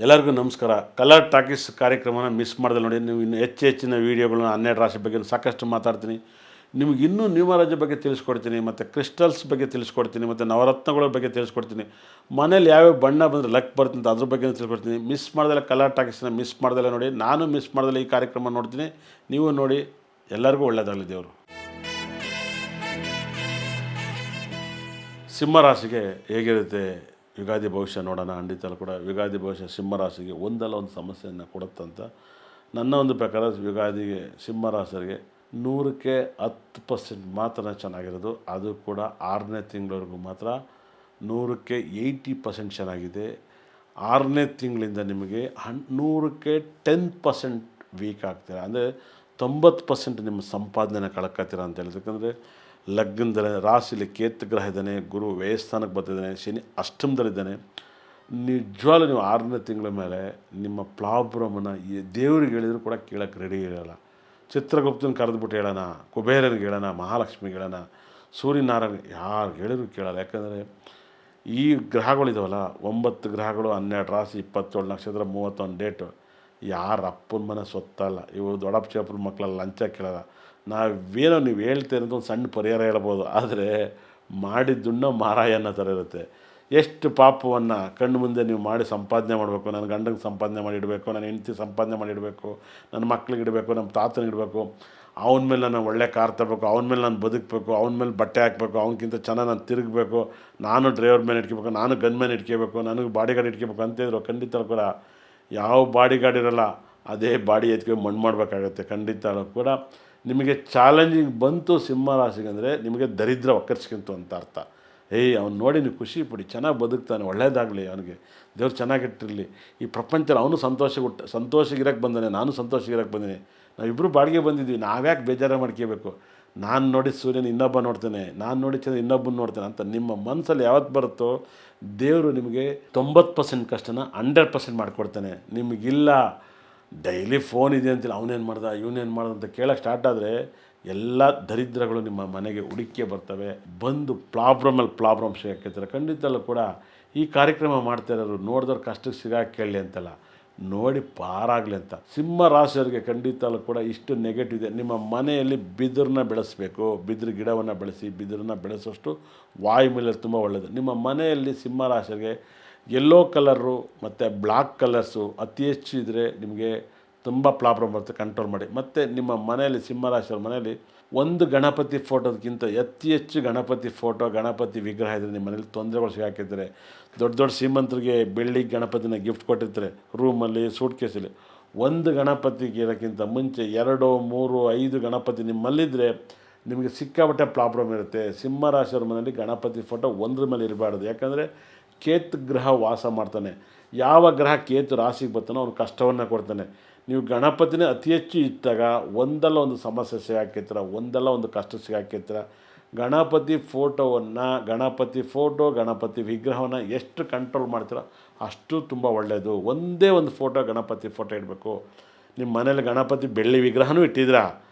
ಎಲ್ಲರಿಗೂ ನಮಸ್ಕಾರ. Colour talkies ಕಾರ್ಯಕ್ರಮನ ಮಿಸ್ ಮಾಡ್ದೆ ನೋಡಿ. ನೀವು ಇನ್ನು ಹೆಚ್ಚಿನ ವೀಡಿಯೋಗಳನ್ನ 12 ರಾಶಿ ಬಗ್ಗೆ ಸಾಕಷ್ಟು ಮಾತಾಡ್ತೀನಿ. ನಿಮಗೆ ಇನ್ನೂ ನ್ಯೂಮರಾಲಜಿ ಬಗ್ಗೆ ತಿಳಿಸ್ಕೊಡ್ತೀನಿ, ಮತ್ತು ಕ್ರಿಸ್ಟಲ್ಸ್ ಬಗ್ಗೆ ತಿಳಿಸ್ಕೊಡ್ತೀನಿ, ಮತ್ತು ನವರತ್ನಗಳ ಬಗ್ಗೆ ತಿಳಿಸ್ಕೊಡ್ತೀನಿ. ಮನೇಲಿ ಯಾವ್ಯಾವ ಬಣ್ಣ ಬಂದರೆ ಲಕ್ ಬರ್ತಂತ ಅದ್ರ ಬಗ್ಗೆ ತಿಳಿಸ್ಕೊಡ್ತೀನಿ. ಮಿಸ್ ಮಾಡ್ದಲ್ಲ ಕಲರ್ ಟಾಕೀಸ್ನ ಮಿಸ್ ಮಾಡ್ದಲ್ಲ ನೋಡಿ. ನಾನು ಮಿಸ್ ಮಾಡ್ದಲ್ಲ ಈ ಕಾರ್ಯಕ್ರಮ ನೋಡ್ತೀನಿ, ನೀವು ನೋಡಿ. ಎಲ್ಲರಿಗೂ ಒಳ್ಳೆಯದಾಗಲಿ ದೇವರು. ಸಿಂಹರಾಶಿಗೆ ಹೇಗಿರುತ್ತೆ ಯುಗಾದಿ ಭವಿಷ್ಯ ನೋಡೋಣ. ಖಂಡಿತಲ್ಲೂ ಕೂಡ ಯುಗಾದಿ ಭವಿಷ್ಯ ಸಿಂಹರಾಶಿಗೆ ಒಂದಲ್ಲ ಒಂದು ಸಮಸ್ಯೆಯನ್ನು ಕೊಡುತ್ತಂತ ನನ್ನ ಒಂದು ಪ್ರಕಾರ. ಯುಗಾದಿಗೆ ಸಿಂಹರಾಶಿಗೆ 100ಕ್ಕೆ 10% ಮಾತ್ರ ಚೆನ್ನಾಗಿರೋದು. ಅದು ಕೂಡ 6ನೇ ತಿಂಗಳವರೆಗೂ ಮಾತ್ರ 100ಕ್ಕೆ 80% ಚೆನ್ನಾಗಿದೆ. 6ನೇ ತಿಂಗಳಿಂದ ನಿಮಗೆ 100ಕ್ಕೆ 10% ವೀಕ್ ಆಗ್ತೀರ. ಅಂದರೆ 90% ನಿಮ್ಮ ಸಂಪಾದನೆನ ಕಳ್ಕೊತೀರ ಅಂತ ಹೇಳಿದ್ರು. ಯಾಕಂದರೆ ಲಗ್ನದಲ್ಲಿ ರಾಶಿಲಿ ಕೇತು ಗ್ರಹ ಇದ್ದಾನೆ, ಗುರು ವ್ಯಯಸ್ಥಾನಕ್ಕೆ ಬರ್ತಿದ್ದಾನೆ, ಶನಿ ಅಷ್ಟಮದಲ್ಲಿದ್ದಾನೆ. ನಿಜವಾಗ್ಲೂ ನೀವು 6ನೇ ತಿಂಗಳ ಮೇಲೆ ನಿಮ್ಮ ಪ್ರಾಬ್ಲಮನ್ನು ದೇವ್ರಿಗೆ ಹೇಳಿದ್ರು ಕೂಡ ಕೇಳೋಕ್ಕೆ ರೆಡಿ ಇರೋಲ್ಲ. ಚಿತ್ರಗುಪ್ತನ ಕರೆದುಬಿಟ್ಟು ಹೇಳೋಣ, ಕುಬೇರನಿಗೆ ಹೇಳೋಣ, ಮಹಾಲಕ್ಷ್ಮಿಗೆ ಹೇಳೋಣ, ಸೂರ್ಯನಾರಾಯಣ ಯಾರು ಹೇಳಿದ್ರು ಕೇಳೋಲ್ಲ. ಯಾಕಂದರೆ ಈ ಗ್ರಹಗಳಿದಾವಲ್ಲ, 9 ಗ್ರಹಗಳು, 12 ರಾಶಿ, 27 ನಕ್ಷತ್ರ, 31 ಡೇಟು, ಯಾರ ಅಪ್ಪನ ಮನೆ ಸೊತ್ತಲ್ಲ. ಇವು ದೊಡ್ಡಪ್ಪ ಚಿಕ್ಕಪ್ಪನ ಮಕ್ಕಳೆಲ್ಲ ಲಂಚ ಕೇಳೋಲ್ಲ. ನಾವೇನೋ ನೀವು ಹೇಳ್ತೀರ ಅಂತ ಒಂದು ಸಣ್ಣ ಪರಿಹಾರ ಹೇಳ್ಬೋದು, ಆದರೆ ಮಾಡಿದ್ದುಣ್ಣ ಮಾರಾಯ ಅನ್ನೋ ಥರ ಇರುತ್ತೆ. ಎಷ್ಟು ಪಾಪವನ್ನು ಕಣ್ಣು ಮುಂದೆ ನೀವು ಮಾಡಿ ಸಂಪಾದನೆ ಮಾಡಬೇಕು. ನನ್ನ ಗಂಡಂಗೆ ಸಂಪಾದನೆ ಮಾಡಿಡಬೇಕು, ನನ್ನ ಹೆಂಡತಿ ಸಂಪಾದನೆ ಮಾಡಿಡಬೇಕು, ನನ್ನ ಮಕ್ಳಿಗೆ ಇಡಬೇಕು, ನಮ್ಮ ತಾತನಿಗೆ ಇಡಬೇಕು, ಅವನ ಮೇಲೆ ನಾನು ಒಳ್ಳೆ ಕಾರ್ ತರಬೇಕು, ಅವನ ಮೇಲೆ ನಾನು ಬದುಕಬೇಕು, ಅವನ ಮೇಲೆ ಬಟ್ಟೆ ಹಾಕಬೇಕು, ಅವನಕ್ಕಿಂತ ಚೆನ್ನಾಗಿ ನಾನು ತಿರುಗಬೇಕು, ನಾನು ಡ್ರೈವರ್ ಮೇಲೆ ಇಟ್ಕೋಬೇಕು, ನಾನು ಗನ್ ಮೇಲೆ ಇಟ್ಕೋಬೇಕು, ನನಗೆ ಬಾಡಿ ಗಾರ್ಡ್ ಇಟ್ಕೋಬೇಕು ಅಂತಿದ್ರು. ಖಂಡಿತ ಕೂಡ ಯಾವ ಬಾಡಿ ಗಾರ್ಡ್ ಇರೋಲ್ಲ, ಅದೇ ಬಾಡಿ ಎತ್ಕೊಂಡು ಮಣ್ಣು ಮಾಡಬೇಕಾಗತ್ತೆ. ಖಂಡಿತ ಕೂಡ ನಿಮಗೆ ಚಾಲೆಂಜಿಂಗ್ ಬಂತು ಸಿಂಹರಾಶಿಗೆ ಅಂದರೆ ನಿಮಗೆ ದರಿದ್ರ ಒಕ್ಕರ್ಸ್ಕೊಂತು ಅಂತ ಅರ್ಥ. ಅವ್ನು ನೋಡಿ ನೀವು ಖುಷಿ ಪಡಿ, ಚೆನ್ನಾಗಿ ಬದುಕ್ತಾನೆ, ಒಳ್ಳೇದಾಗಲಿ, ಅವನಿಗೆ ದೇವ್ರು ಚೆನ್ನಾಗಿಟ್ಟಿರಲಿ, ಈ ಪ್ರಪಂಚದಲ್ಲಿ ಅವನು ಸಂತೋಷಗಿರೋಕ್ಕೆ ಬಂದಾನೆ, ನಾನು ಸಂತೋಷಗಿರೋಕ್ಕೆ ಬಂದಿನಿ, ನಾವಿಬ್ಬರು ಬಾಡಿಗೆ ಬಂದಿದ್ವಿ, ನಾವ್ಯಾಕೆ ಬೇಜಾರು ಮಾಡ್ಕೋಬೇಕು, ನಾನು ನೋಡಿ ಸೂರ್ಯನ ಇನ್ನೊಬ್ಬ ನೋಡ್ತೇನೆ, ನಾನು ನೋಡಿ ಚಂದ್ರ ಇನ್ನೊಬ್ಬನ ನೋಡ್ತೇನೆ ಅಂತ ನಿಮ್ಮ ಮನಸ್ಸಲ್ಲಿ ಯಾವತ್ತು ಬರುತ್ತೋ ದೇವರು ನಿಮಗೆ 90% ಕಷ್ಟನ 100% ಮಾಡಿಕೊಡ್ತಾನೆ. ನಿಮಗಿಲ್ಲ ಡೈಲಿ ಫೋನ್ ಇದೆ ಅಂತಿಲ್ಲ, ಅವನೇನು ಮಾಡ್ದ ಇವನೇನು ಮಾಡ್ದ ಅಂತ ಕೇಳೋಕ್ಕೆ ಸ್ಟಾರ್ಟ್ ಆದರೆ ಎಲ್ಲ ದರಿದ್ರಗಳು ನಿಮ್ಮ ಮನೆಗೆ ಹುಡುಕಿ ಬರ್ತವೆ. ಬಂದು ಪ್ರಾಬ್ಲಮ್ ಸಿಗಾಕಿರ್ತಾರೆ. ಖಂಡಿತಲ್ಲೂ ಕೂಡ ಈ ಕಾರ್ಯಕ್ರಮ ಮಾಡ್ತಾ ಇರೋರು ನೋಡಿದವ್ರು ಕಷ್ಟಕ್ಕೆ ಸಿಗಾಕಿ ಕೇಳಲಿ ಅಂತಲ್ಲ, ನೋಡಿ ಪಾರಾಗಲಿ ಅಂತ. ಸಿಂಹ ರಾಶಿಯವರಿಗೆ ಖಂಡಿತಲ್ಲೂ ಕೂಡ ಇಷ್ಟು ನೆಗೆಟಿವ್ ಇದೆ. ನಿಮ್ಮ ಮನೆಯಲ್ಲಿ ಬಿದಿರನ್ನ ಬೆಳೆಸಬೇಕು, ಬಿದಿರು ಗಿಡವನ್ನು ಬೆಳೆಸಿ, ಬಿದಿರನ್ನ ಬೆಳೆಸೋಷ್ಟು ವಾಯುಮೂಲ ತುಂಬ ಒಳ್ಳೆಯದು. ನಿಮ್ಮ ಮನೆಯಲ್ಲಿ ಸಿಂಹ ರಾಶಿಯವರಿಗೆ ಯೆಲ್ಲೋ ಕಲರು ಮತ್ತು ಬ್ಲ್ಯಾಕ್ ಕಲರ್ಸು ಅತಿ ಹೆಚ್ಚು ಇದ್ದರೆ ನಿಮಗೆ ತುಂಬ ಪ್ರಾಬ್ಲಮ್ ಬರುತ್ತೆ, ಕಂಟ್ರೋಲ್ ಮಾಡಿ. ಮತ್ತು ನಿಮ್ಮ ಮನೆಯಲ್ಲಿ ಸಿಂಹರಾಶಿಯವ್ರ ಮನೆಯಲ್ಲಿ ಒಂದು ಗಣಪತಿ ಫೋಟೋದಕ್ಕಿಂತ ಅತಿ ಹೆಚ್ಚು ಗಣಪತಿ ಫೋಟೋ, ಗಣಪತಿ ವಿಗ್ರಹ ಇದ್ದರೆ ನಿಮ್ಮ ಮನೇಲಿ ತೊಂದರೆಗಳು ಸಿಗಾಕಿರ್ತಾರೆ. ದೊಡ್ಡ ಶ್ರೀಮಂತರಿಗೆ ಬೆಳ್ಳಿ ಗಣಪತಿನ ಗಿಫ್ಟ್ ಕೊಟ್ಟಿರ್ತಾರೆ ರೂಮಲ್ಲಿ, ಸೂಟ್ ಕೇಸಲ್ಲಿ. ಒಂದು ಗಣಪತಿಗೆ ಇರೋಕ್ಕಿಂತ ಮುಂಚೆ 2, 3, 5 ಗಣಪತಿ ನಿಮ್ಮಲ್ಲಿದ್ದರೆ ನಿಮಗೆ ಸಿಕ್ಕಾಪಟ್ಟೆ ಪ್ರಾಬ್ಲಮ್ ಇರುತ್ತೆ. ಸಿಂಹರಾಶಿಯವ್ರ ಮನೆಯಲ್ಲಿ ಗಣಪತಿ ಫೋಟೋ ಒಂದ್ರ ಮೇಲೆ ಇರಬಾರ್ದು. ಯಾಕಂದರೆ ಕೇತು ಗ್ರಹ ವಾಸ ಮಾಡ್ತಾನೆ. ಯಾವ ಗ್ರಹ ಕೇತು ರಾಶಿಗೆ ಬರ್ತಾನೋ ಅವ್ನು ಕಷ್ಟವನ್ನು ಕೊಡ್ತಾನೆ. ನೀವು ಗಣಪತಿನೇ ಅತಿ ಹೆಚ್ಚು ಇದ್ದಾಗ ಒಂದಲ್ಲ ಒಂದು ಸಮಸ್ಯೆ ಸಿಗಾಕಿರ್ತೀರ, ಒಂದಲ್ಲ ಒಂದು ಕಷ್ಟ ಸಿಗಾಕಿರ್ತೀರ. ಗಣಪತಿ ಫೋಟೋ, ಗಣಪತಿ ವಿಗ್ರಹವನ್ನು ಎಷ್ಟು ಕಂಟ್ರೋಲ್ ಮಾಡ್ತೀರೋ ಅಷ್ಟು ತುಂಬ ಒಳ್ಳೆಯದು. ಒಂದೇ ಒಂದು ಗಣಪತಿ ಫೋಟೋ ಇಡಬೇಕು. ನಿಮ್ಮ ಮನೇಲಿ ಗಣಪತಿ ಬೆಳ್ಳಿ ವಿಗ್ರಹನೂ ಇಟ್ಟಿದ್ದೀರಾ,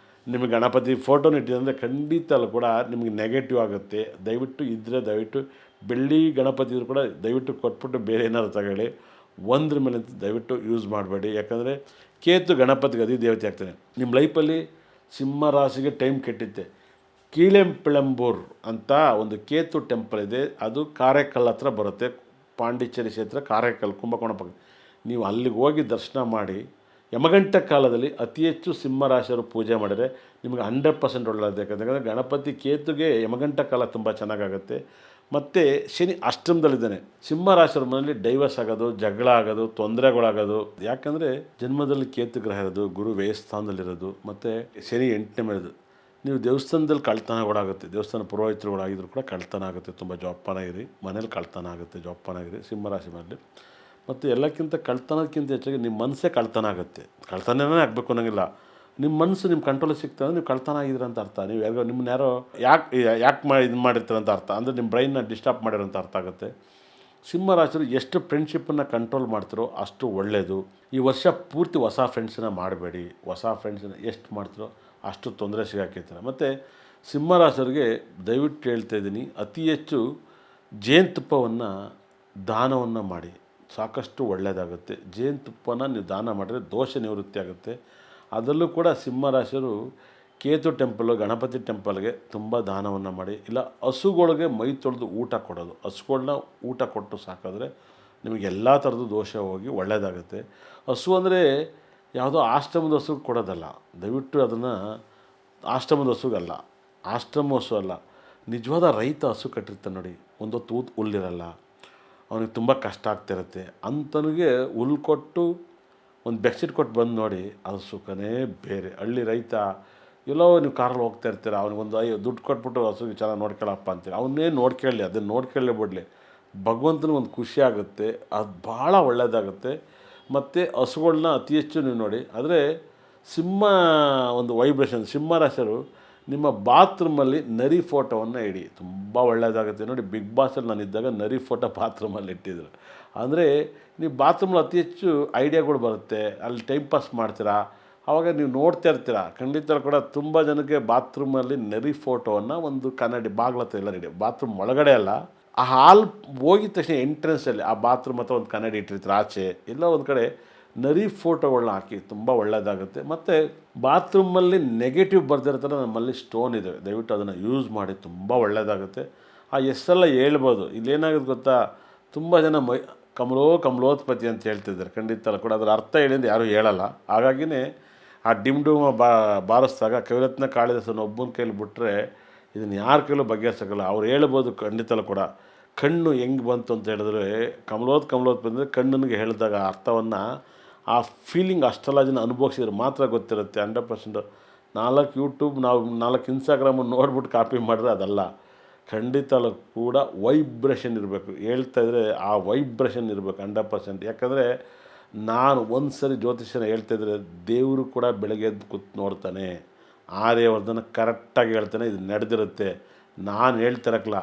ನಿಮಗೆ ಗಣಪತಿ ಫೋಟೋನು ಇಟ್ಟಿದ್ರೆ ಖಂಡಿತ ಕೂಡ ನಿಮಗೆ ನೆಗೆಟಿವ್ ಆಗುತ್ತೆ. ದಯವಿಟ್ಟು ಬೆಳ್ಳಿ ಗಣಪತಿ ಇದ್ರೂ ಕೂಡ ದಯವಿಟ್ಟು ಕೊಟ್ಬಿಟ್ಟು ಬೇರೆ ಏನಾದ್ರು ತಗೊಳ್ಳಿ. ಒಂದ್ರ ಮೇಲೆ ದಯವಿಟ್ಟು ಯೂಸ್ ಮಾಡಬೇಡಿ. ಯಾಕಂದರೆ ಕೇತು ಗಣಪತಿಗೆ ಅಧಿದೇವತೆ ಆಗ್ತಾನೆ. ನಿಮ್ಮ ಲೈಫಲ್ಲಿ ಸಿಂಹ ರಾಶಿಗೆ ಟೈಮ್ ಕೆಟ್ಟಿತ್ತೆ. ಕೀಳೆಂಪೆಳಂಬೂರು ಅಂತ ಒಂದು ಕೇತು ಟೆಂಪಲ್ ಇದೆ, ಅದು ಕಾರೈಕಲ್ ಹತ್ರ ಬರುತ್ತೆ. ಪಾಂಡಿಚೇರಿ ಕ್ಷೇತ್ರ ಕಾರೈಕಲ್, ಕುಂಭಕೋಣ ಪಕ್ಕ. ನೀವು ಅಲ್ಲಿಗೆ ಹೋಗಿ ದರ್ಶನ ಮಾಡಿ ಯಮಗಂಟ ಕಾಲದಲ್ಲಿ ಅತಿ ಹೆಚ್ಚು ಸಿಂಹರಾಶಿಯವರು ಪೂಜೆ ಮಾಡಿದರೆ ನಿಮಗೆ 100% ಒಳ್ಳೆಯದು. ಯಾಕಂದರೆ ಗಣಪತಿ ಕೇತುಗೆ ಯಮಗಂಟ ಕಾಲ ತುಂಬ ಚೆನ್ನಾಗಾಗುತ್ತೆ. ಮತ್ತು ಶನಿ ಅಷ್ಟಮದಲ್ಲಿದ್ದಾನೆ. ಸಿಂಹರಾಶಿಯವ್ರ ಮನೆಯಲ್ಲಿ ಡೈವರ್ಸ್ ಆಗೋದು, ಜಗಳ ಆಗೋದು, ತೊಂದರೆಗಳಾಗೋದು. ಯಾಕಂದರೆ ಜನ್ಮದಲ್ಲಿ ಕೇತು ಗ್ರಹ ಇರೋದು, ಗುರು ವ್ಯಯಸ್ಥಾನದಲ್ಲಿರೋದು, ಮತ್ತು ಶನಿ 8ನೇ ಮೇಲೆದು. ನೀವು ದೇವಸ್ಥಾನದಲ್ಲಿ ಕಳ್ತನಗಳಾಗುತ್ತೆ, ದೇವಸ್ಥಾನ ಪುರೋಹಿತರುಗಳಾಗಿದ್ರು ಕೂಡ ಕಳ್ತನ ಆಗುತ್ತೆ. ತುಂಬ ಜೋಪಾನಾಗಿರಿ, ಮನೇಲಿ ಕಳ್ತನ ಆಗುತ್ತೆ, ಜೋಪಾನಾಗಿರಿ ಸಿಂಹರಾಶಿ ಮನೇಲಿ. ಮತ್ತು ಎಲ್ಲಕ್ಕಿಂತ ಕಳ್ತನಕ್ಕಿಂತ ಹೆಚ್ಚಾಗಿ ನಿಮ್ಮ ಮನಸ್ಸೇ ಕಳ್ತನ ಆಗುತ್ತೆ. ಕಳ್ತನನೇ ಆಗಬೇಕು ಅನ್ನೋಂಗಿಲ್ಲ, ನಿಮ್ಮ ಮನಸ್ಸು ನಿಮ್ಮ ಕಂಟ್ರೋಲಿಗೆ ಸಿಗ್ತದೆ ಅಂದರೆ ನೀವು ಕಳ್ತನ ಆಗಿದ್ದೀರ ಅಂತ ಅರ್ಥ. ನೀವು ಯಾರೋ ಇದು ಮಾಡಿರ್ತೀರ ಅಂತ ಅರ್ಥ. ಅಂದರೆ ನಿಮ್ಮ ಬ್ರೈನ್ನ ಡಿಸ್ಟರ್ಬ್ ಮಾಡಿರೋ ಅಂತ ಅರ್ಥ ಆಗುತ್ತೆ. ಸಿಂಹರಾಶಿಯವರು ಎಷ್ಟು ಫ್ರೆಂಡ್ಶಿಪ್ಪನ್ನು ಕಂಟ್ರೋಲ್ ಮಾಡ್ತಿರೋ ಅಷ್ಟು ಒಳ್ಳೆಯದು. ಈ ವರ್ಷ ಪೂರ್ತಿ ಹೊಸ ಫ್ರೆಂಡ್ಸನ್ನ ಮಾಡಬೇಡಿ. ಹೊಸ ಫ್ರೆಂಡ್ಸನ್ನ ಎಷ್ಟು ಮಾಡ್ತಿರೋ ಅಷ್ಟು ತೊಂದರೆ ಸಿಗಾಕಿರ್ತಾರೆ. ಮತ್ತು ಸಿಂಹರಾಶಿಯವರಿಗೆ ದಯವಿಟ್ಟು ಹೇಳ್ತಾಯಿದ್ದೀನಿ, ಅತಿ ಹೆಚ್ಚು ಜೇನುತುಪ್ಪವನ್ನು ದಾನವನ್ನು ಮಾಡಿ. ಸಾಕಷ್ಟು ಒಳ್ಳೆಯದಾಗುತ್ತೆ. ಜೇನುತುಪ್ಪನ ನೀವು ದಾನ ಮಾಡಿದ್ರೆ ದೋಷ ನಿವೃತ್ತಿ ಆಗುತ್ತೆ. ಅದರಲ್ಲೂ ಕೂಡ ಸಿಂಹರಾಶಿಯವರು ಕೇತು ಟೆಂಪಲ್ಲು, ಗಣಪತಿ ಟೆಂಪಲ್ಗೆ ತುಂಬ ದಾನವನ್ನು ಮಾಡಿ, ಇಲ್ಲ ಹಸುಗಳಿಗೆ ಮೈ ತೊಳೆದು ಊಟ ಕೊಡೋದು. ಹಸುಗಳ್ನ ಊಟ ಕೊಟ್ಟು ಸಾಕಿದ್ರೆ ನಿಮಗೆ ಎಲ್ಲ ಥರದ್ದು ದೋಷ ಹೋಗಿ ಒಳ್ಳೆಯದಾಗುತ್ತೆ. ಹಸು ಅಂದರೆ ಯಾವುದೋ ಆಶ್ರಮದ ಹಸುಗೆ ಕೊಡೋದಲ್ಲ, ದಯವಿಟ್ಟು ಅದನ್ನು ಆಶ್ರಮದ ಹಸುಗಲ್ಲ, ಆಶ್ರಮ ಹಸು ಅಲ್ಲ, ನಿಜವಾದ ರೈತ ಹಸು ಕಟ್ಟಿರ್ತಾನೆ ನೋಡಿ, ಒಂದು ಹೊತ್ತು ಹುಲ್ಲಿರಲ್ಲ, ಅವನಿಗೆ ತುಂಬ ಕಷ್ಟ ಆಗ್ತಿರುತ್ತೆ, ಅಂಥನಿಗೆ ಹುಲ್ಲು ಕೊಟ್ಟು ಒಂದು ಬೆಡ್ಶೀಟ್ ಕೊಟ್ಟು ಬಂದು ನೋಡಿ, ಅದು ಸುಖನೇ ಬೇರೆ. ಹಳ್ಳಿ ರೈತ ಎಲ್ಲೋ ನೀವು ಕಾರಲ್ಲಿ ಹೋಗ್ತಾ ಇರ್ತೀರ, ಅವ್ನಿಗೊಂದು ದುಡ್ಡು ಕೊಟ್ಬಿಟ್ಟು ಹಸುಗೆ ಚೆನ್ನಾಗಿ ನೋಡ್ಕೊಳ್ಳಪ್ಪ ಅಂತೀರಿ, ಅವನ್ನೇ ನೋಡ್ಕೊಳ್ಳಿ, ಅದನ್ನು ನೋಡ್ಕೊಳ್ಳೇ ಬಿಡಲಿ, ಭಗವಂತನಿಗೆ ಒಂದು ಖುಷಿ ಆಗುತ್ತೆ, ಅದು ಭಾಳ ಒಳ್ಳೆಯದಾಗುತ್ತೆ. ಮತ್ತು ಹಸುಗಳ್ನ ಅತಿ ಹೆಚ್ಚು ನೀವು ನೋಡಿ. ಆದರೆ ಸಿಂಹ ಒಂದು ವೈಬ್ರೇಷನ್, ಸಿಂಹರಾಶಿಯರು ನಿಮ್ಮ ಬಾತ್ರೂಮಲ್ಲಿ ನರಿ ಫೋಟೋವನ್ನು ಇಡಿ, ತುಂಬ ಒಳ್ಳೆಯದಾಗುತ್ತೆ. ನೋಡಿ ಬಿಗ್ ಬಾಸಲ್ಲಿ ನಾನಿದ್ದಾಗ ನರಿ ಫೋಟೋ ಬಾತ್ರೂಮಲ್ಲಿ ಇಟ್ಟಿದ್ರು. ಅಂದರೆ ನೀವು ಬಾತ್ರೂಮಲ್ಲಿ ಅತಿ ಹೆಚ್ಚು ಐಡಿಯಾಗಳು ಬರುತ್ತೆ, ಅಲ್ಲಿ ಟೈಮ್ ಪಾಸ್ ಮಾಡ್ತೀರಾ, ಆವಾಗ ನೀವು ನೋಡ್ತಾ ಇರ್ತೀರ. ಖಂಡಿತ ಕೂಡ ತುಂಬ ಜನಕ್ಕೆ ಬಾತ್ರೂಮಲ್ಲಿ ನರಿ ಫೋಟೋವನ್ನು ಒಂದು ಕನ್ನಡಿ ಬಾಗ್ಲ ಹತ್ರ ಎಲ್ಲ ಇಡಿ, ಬಾತ್ರೂಮ್ ಒಳಗಡೆ ಅಲ್ಲ, ಆ ಹಾಲ್ ಹೋಗಿದ ತಕ್ಷಣ ಎಂಟ್ರೆನ್ಸಲ್ಲಿ ಆ ಬಾತ್ರೂಮ್ ಹತ್ರ ಒಂದು ಕನ್ನಡಿ ಇಟ್ಟಿರ್ತೀರ, ಆಚೆ ಎಲ್ಲ ಒಂದು ಕಡೆ ನರಿ ಫೋಟೋಗಳನ್ನ ಹಾಕಿ, ತುಂಬ ಒಳ್ಳೆಯದಾಗುತ್ತೆ. ಮತ್ತು ಬಾತ್ರೂಮಲ್ಲಿ ನೆಗೆಟಿವ್ ಬರ್ದಿರ್ತಾರೆ, ನಮ್ಮಲ್ಲಿ ಸ್ಟೋನ್ ಇದೆ, ದಯವಿಟ್ಟು ಅದನ್ನು ಯೂಸ್ ಮಾಡಿ, ತುಂಬ ಒಳ್ಳೆಯದಾಗುತ್ತೆ. ಆ ಹೆಸರೆಲ್ಲ ಹೇಳ್ಬೋದು. ಇಲ್ಲೇನಾಗುತ್ತೆ ಗೊತ್ತಾ, ತುಂಬ ಜನ ಕಮಲೋತ್ಪತ್ತಿ ಅಂತ ಹೇಳ್ತಿದ್ದಾರೆ, ಖಂಡಿತ ಕೂಡ ಅದರ ಅರ್ಥ ಹೇಳಿಂದ ಯಾರೂ ಹೇಳಲ್ಲ. ಹಾಗಾಗಿನೇ ಆ ಡಿಮ್ಡುಮ ಬಾರಿಸಿದಾಗ ಕವಿರತ್ನ ಕಾಳಿದಾಸನ ಒಬ್ಬನ ಕೈಲಿ ಬಿಟ್ಟರೆ ಇದನ್ನು ಯಾರ ಕೈಲೂ ಬಗೆಹರಿಸೋಕ್ಕಲ್ಲ. ಅವ್ರು ಹೇಳ್ಬೋದು ಖಂಡಿತಲೂ ಕೂಡ. ಕಣ್ಣು ಹೆಂಗೆ ಬಂತು ಅಂತ ಹೇಳಿದ್ರೆ, ಕಮಲೋತ್ ಬಂದರೆ ಕಣ್ಣನಿಗೆ ಹೇಳಿದಾಗ ಅರ್ಥವನ್ನು, ಆ ಫೀಲಿಂಗ್ ಅಷ್ಟೆಲ್ಲ ಜನ ಅನುಭವಿಸಿದ್ರೆ ಮಾತ್ರ ಗೊತ್ತಿರುತ್ತೆ. 100%. 4 ಯೂಟ್ಯೂಬ್, ನಾವು 4 ಇನ್ಸ್ಟಾಗ್ರಾಮನ್ನು ನೋಡ್ಬಿಟ್ಟು ಕಾಪಿ ಮಾಡಿದ್ರೆ ಅದಲ್ಲ. ಖಂಡಿತಲೂ ಕೂಡ ವೈಬ್ರೇಷನ್ ಇರಬೇಕು. ಹೇಳ್ತಾಯಿದ್ರೆ ಆ ವೈಬ್ರೇಷನ್ ಇರಬೇಕು 100%. ಯಾಕಂದರೆ ನಾನು ಒಂದು ಸರಿ ಜ್ಯೋತಿಷ್ಯನ ಹೇಳ್ತಾಯಿದ್ರೆ, ದೇವರು ಕೂಡ ಬೆಳಗ್ಗೆ ಎದ್ದು ಕೂತು ನೋಡ್ತಾನೆ, ಆರ್ಯವರ್ಧನ ಕರೆಕ್ಟಾಗಿ ಹೇಳ್ತಾನೆ, ಇದು ನಡೆದಿರುತ್ತೆ. ನಾನು ಹೇಳ್ತಿರಕ್ಕಲ್ಲ,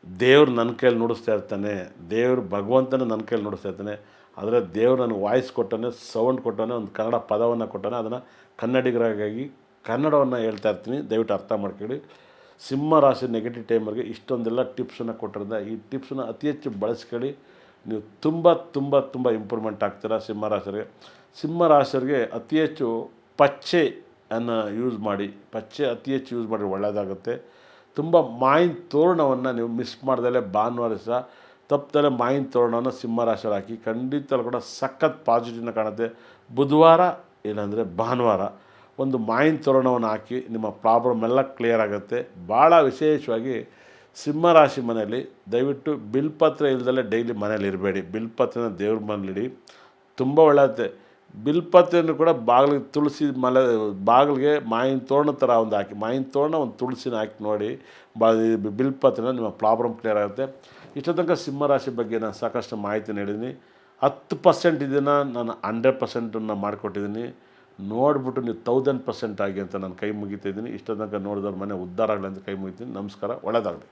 ದೇವ್ರು ನನ್ನ ಕೈಯಲ್ಲಿ ನುಡಿಸ್ತಾ ಇರ್ತಾನೆ, ದೇವ್ರು ಭಗವಂತನ ನನ್ನ ಕೈಯಲ್ಲಿ ನುಡಿಸ್ತಾ ಇರ್ತಾನೆ. ಆದರೆ ದೇವ್ರು ನನಗೆ ವಾಯ್ಸ್ ಕೊಟ್ಟಾನೆ, ಸೌಂಡ್ ಕೊಟ್ಟಾನೆ, ಒಂದು ಕನ್ನಡ ಪದವನ್ನು ಕೊಟ್ಟಾನೆ, ಅದನ್ನು ಕನ್ನಡಿಗರಾಗಿ ಕನ್ನಡವನ್ನು ಹೇಳ್ತಾ ಇರ್ತೀನಿ, ದಯವಿಟ್ಟು ಅರ್ಥ ಮಾಡ್ಕೊಳ್ಳಿ. ಸಿಂಹ ರಾಶಿ ನೆಗೆಟಿವ್ ಟೈಮರ್ಗೆ ಇಷ್ಟೊಂದೆಲ್ಲ ಟಿಪ್ಸನ್ನು ಕೊಟ್ಟಿರೋದ, ಈ ಟಿಪ್ಸನ್ನು ಅತಿ ಹೆಚ್ಚು ಬಳಸ್ಕೊಳ್ಳಿ, ನೀವು ತುಂಬ ತುಂಬ ತುಂಬ ಇಂಪ್ರೂವ್ಮೆಂಟ್ ಆಗ್ತೀರಾ. ಸಿಂಹರಾಶಿಯರಿಗೆ ಅತಿ ಹೆಚ್ಚು ಪಚ್ಚೆ ಅನ್ನು ಯೂಸ್ ಮಾಡಿ, ಪಚ್ಚೆ ಅತಿ ಹೆಚ್ಚು ಯೂಸ್ ಮಾಡಿ ಒಳ್ಳೆಯದಾಗುತ್ತೆ. ತುಂಬ ಮಾವಿನ ತೋರಣವನ್ನು ನೀವು ಮಿಸ್ ಮಾಡ್ದಲೇ ಭಾನುವಾರ ಸಹ ತಪ್ಪದಲ್ಲೇ ಮಾವಿನ ತೋರಣವನ್ನು ಸಿಂಹರಾಶಿಯರು ಹಾಕಿ, ಖಂಡಿತ ಕೂಡ ಸಖತ್ ಪಾಸಿಟಿವ್ನ ಕಾಣುತ್ತೆ. ಬುಧವಾರ ಇಲ್ಲಾಂದರೆ ಭಾನುವಾರ ಒಂದು ಮಾವಿನ ತೋರಣವನ್ನು ಹಾಕಿ, ನಿಮ್ಮ ಪ್ರಾಬ್ಲಮ್ ಎಲ್ಲ ಕ್ಲಿಯರ್ ಆಗುತ್ತೆ. ಭಾಳ ವಿಶೇಷವಾಗಿ ಸಿಂಹರಾಶಿ ಮನೆಯಲ್ಲಿ ದಯವಿಟ್ಟು ಬಿಲ್ಪತ್ರ ಇಲ್ದಲೇ ಡೈಲಿ ಮನೇಲಿ ಇರಬೇಡಿ. ಬಿಲ್ಪತ್ರನ ದೇವ್ರ ಮನೇಲಿಡಿ, ತುಂಬ ಒಳ್ಳೆಯತ್ತೆ. ಬಿಲ್ಪತ್ರೆಯನ್ನು ಕೂಡ ಬಾಗಿಲಿಗೆ ತುಳಸಿ ಬಾಗಿಲಿಗೆ ಮಾವಿನ ತೋರಣ ಥರ ಒಂದು ಹಾಕಿ, ಮಾವಿನ ತೋರಣ ಒಂದು ತುಳಸಿನ ಹಾಕಿ ನೋಡಿ, ಬಿಲ್ಪತ್ರೆನ ನಿಮ್ಮ ಪ್ರಾಬ್ಲಮ್ ಕ್ಲಿಯರ್ ಆಗುತ್ತೆ. ಇಷ್ಟ ತನಕ ಸಿಂಹರಾಶಿ ಬಗ್ಗೆ ನಾನು ಸಾಕಷ್ಟು ಮಾಹಿತಿ ನೀಡಿದ್ದೀನಿ. 10% ಇದನ್ನು ನಾನು 100% ಮಾಡಿಕೊಟ್ಟಿದ್ದೀನಿ. ನೋಡಿಬಿಟ್ಟು ನೀವು 1000% ಆಗಿ ಅಂತ ನಾನು ಕೈ ಮುಗಿತಿದ್ದೀನಿ. ಇಷ್ಟ ತನಕ ನೋಡಿದವ್ರ ಮನೆ ಉದ್ಧಾರ ಆಗಲಿ ಅಂತ ಕೈ ಮುಗಿತೀನಿ. ನಮಸ್ಕಾರ, ಒಳ್ಳೆಯದಾಗಲಿ.